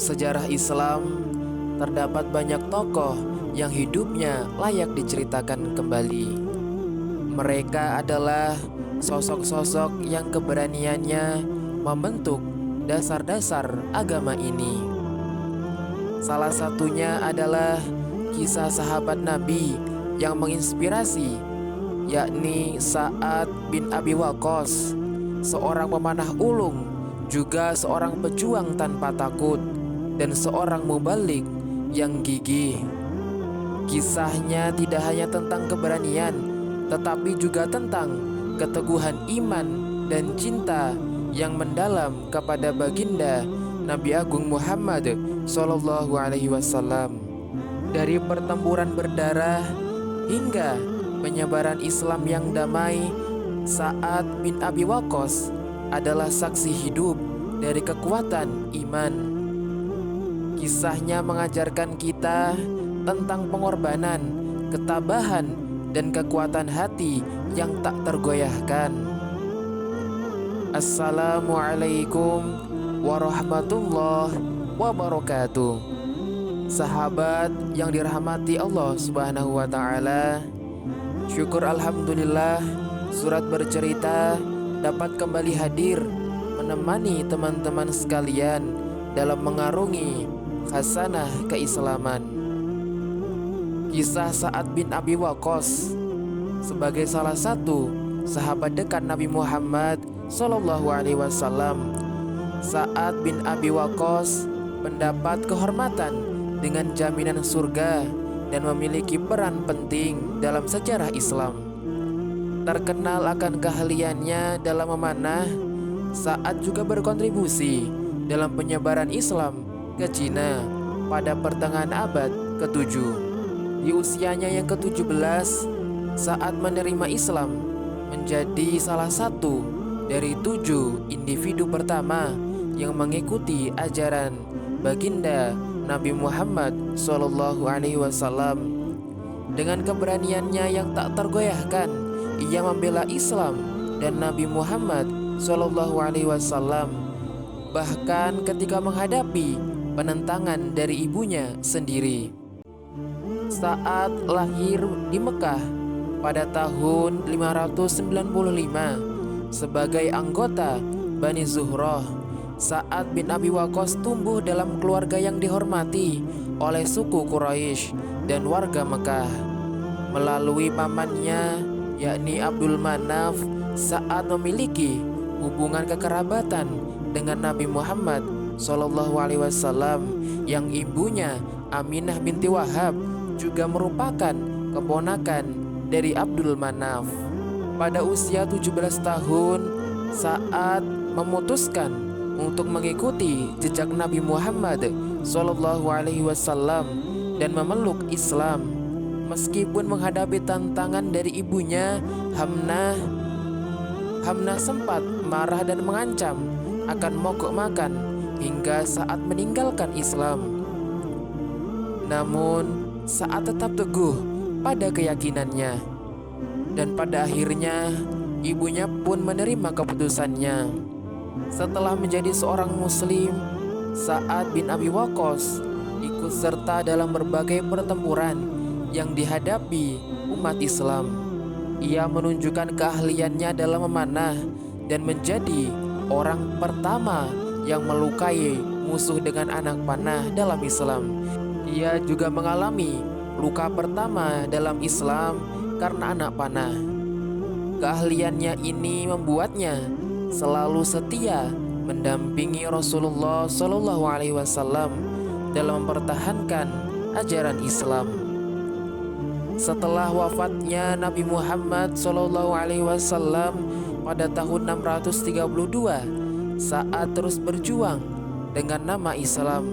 sejarah Islam, terdapat banyak tokoh yang hidupnya layak diceritakan kembali. Mereka adalah sosok-sosok yang keberaniannya membentuk dasar-dasar agama ini. Salah satunya adalah kisah sahabat Nabi yang menginspirasi, yakni Sa'ad bin Abi Waqqas, seorang pemanah ulung, juga seorang pejuang tanpa takut, dan seorang mubalik yang gigih. Kisahnya tidak hanya tentang keberanian, tetapi juga tentang keteguhan iman dan cinta yang mendalam kepada baginda Nabi Agung Muhammad Sallallahu Alaihi Wasallam. Dari pertempuran berdarah hingga penyebaran Islam yang damai, Sa'ad bin Abi Waqqas adalah saksi hidup dari kekuatan iman. Kisahnya mengajarkan kita tentang pengorbanan, ketabahan, dan kekuatan hati yang tak tergoyahkan. Assalamualaikum warahmatullahi wabarakatuh. Sahabat yang dirahmati Allah Subhanahu wa Ta'ala, syukur alhamdulillah, surat bercerita dapat kembali hadir menemani teman-teman sekalian dalam mengarungi khasanah keislaman. Kisah Sa'ad bin Abi Waqqas sebagai salah satu sahabat dekat Nabi Muhammad Sallallahu Alaihi Wasallam. Sa'ad bin Abi Waqqas mendapat kehormatan dengan jaminan surga dan memiliki peran penting dalam sejarah Islam. Terkenal akan keahliannya dalam memanah, Sa'ad juga berkontribusi dalam penyebaran Islam ke Cina pada pertengahan abad ke-7. Di usianya yang ke-17, Sa'ad menerima Islam menjadi salah satu dari 7 individu pertama yang mengikuti ajaran baginda Nabi Muhammad Sallallahu Alaihi Wasallam. Dengan keberaniannya yang tak tergoyahkan, ia membela Islam dan Nabi Muhammad Sallallahu Alaihi Wasallam, bahkan ketika menghadapi penentangan dari ibunya sendiri. Sa'ad lahir di Mekah pada tahun 595 sebagai anggota Bani Zuhrah. Sa'ad bin Abi Waqqas tumbuh dalam keluarga yang dihormati oleh suku Quraisy dan warga Mekah. Melalui pamannya, yakni Abdul Manaf, Sa'ad memiliki hubungan kekerabatan dengan Nabi Muhammad Sallallahu Alaihi Wasallam, yang ibunya Aminah binti Wahab juga merupakan keponakan dari Abdul Manaf. Pada usia 17 tahun, Sa'ad memutuskan untuk mengikuti jejak Nabi Muhammad Sallallahu Alaihi Wasallam dan memeluk Islam. Meskipun menghadapi tantangan dari ibunya, Hamnah sempat marah dan mengancam akan mogok makan hingga saat meninggalkan Islam. Namun Sa'ad tetap teguh pada keyakinannya, dan pada akhirnya ibunya pun menerima keputusannya. Setelah menjadi seorang muslim, Sa'ad bin Abi Waqqas ikut serta dalam berbagai pertempuran yang dihadapi umat Islam. Ia menunjukkan keahliannya dalam memanah dan menjadi orang pertama yang melukai musuh dengan anak panah dalam Islam. Ia juga mengalami luka pertama dalam Islam karena anak panah. Keahliannya ini membuatnya selalu setia mendampingi Rasulullah Shallallahu Alaihi Wasallam dalam mempertahankan ajaran Islam. Setelah wafatnya Nabi Muhammad Shallallahu Alaihi Wasallam pada tahun 632, Sa'ad terus berjuang dengan nama Islam,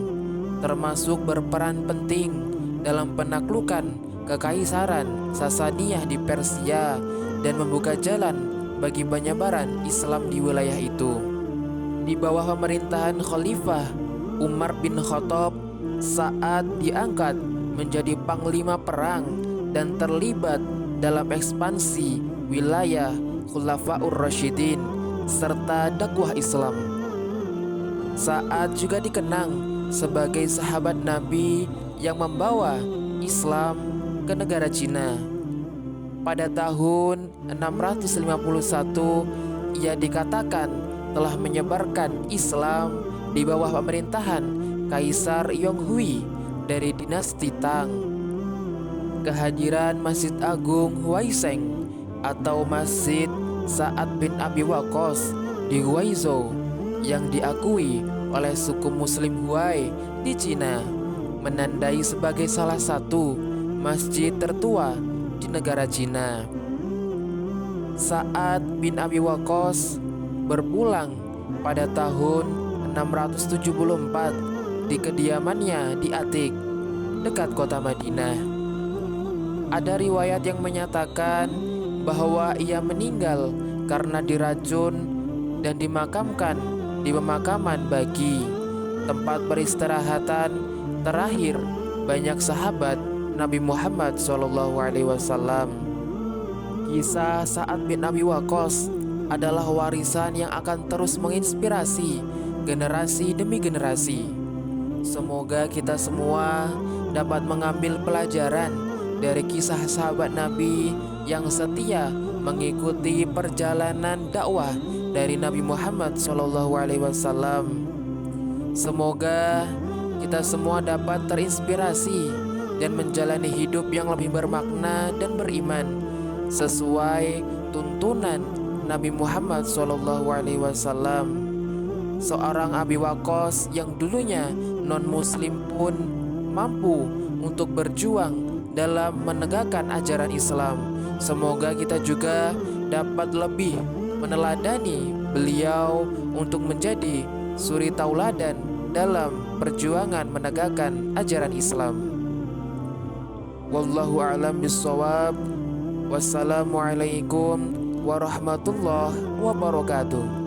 termasuk berperan penting dalam penaklukan kekaisaran Sasaniyah di Persia dan membuka jalan bagi penyebaran Islam di wilayah itu. Di bawah pemerintahan Khalifah Umar bin Khattab, Sa'ad diangkat menjadi panglima perang dan terlibat dalam ekspansi wilayah Khulafaur Rasyidin serta dakwah Islam. Sa'ad juga dikenang sebagai sahabat Nabi yang membawa Islam ke negara Cina. Pada tahun 651, ia dikatakan telah menyebarkan Islam di bawah pemerintahan Kaisar Yonghui dari dinasti Tang. Kehadiran Masjid Agung Huaisheng atau Masjid Sa'ad bin Abi Waqqas di Guizhou yang diakui oleh suku Muslim Huai di Cina menandai sebagai salah satu masjid tertua di negara Cina. Sa'ad bin Abi Waqqas berpulang pada tahun 674 di kediamannya di Atik, dekat kota Madinah. Ada riwayat yang menyatakan bahwa ia meninggal karena diracun dan dimakamkan di pemakaman bagi, tempat peristirahatan terakhir banyak sahabat Nabi Muhammad SAW. Kisah Sa'ad bin Abi Waqqas adalah warisan yang akan terus menginspirasi generasi demi generasi. Semoga kita semua dapat mengambil pelajaran dari kisah sahabat Nabi yang setia mengikuti perjalanan dakwah dari Nabi Muhammad SAW. Semoga kita semua dapat terinspirasi dan menjalani hidup yang lebih bermakna dan beriman sesuai tuntunan Nabi Muhammad SAW. Seorang Abi Waqqas yang dulunya non-muslim pun mampu untuk berjuang dalam menegakkan ajaran Islam. Semoga kita juga dapat lebih meneladani beliau untuk menjadi suri tauladan dalam perjuangan menegakkan ajaran Islam. Wallahu a'lam bishawab. Wassalamualaikum warahmatullahi wabarakatuh.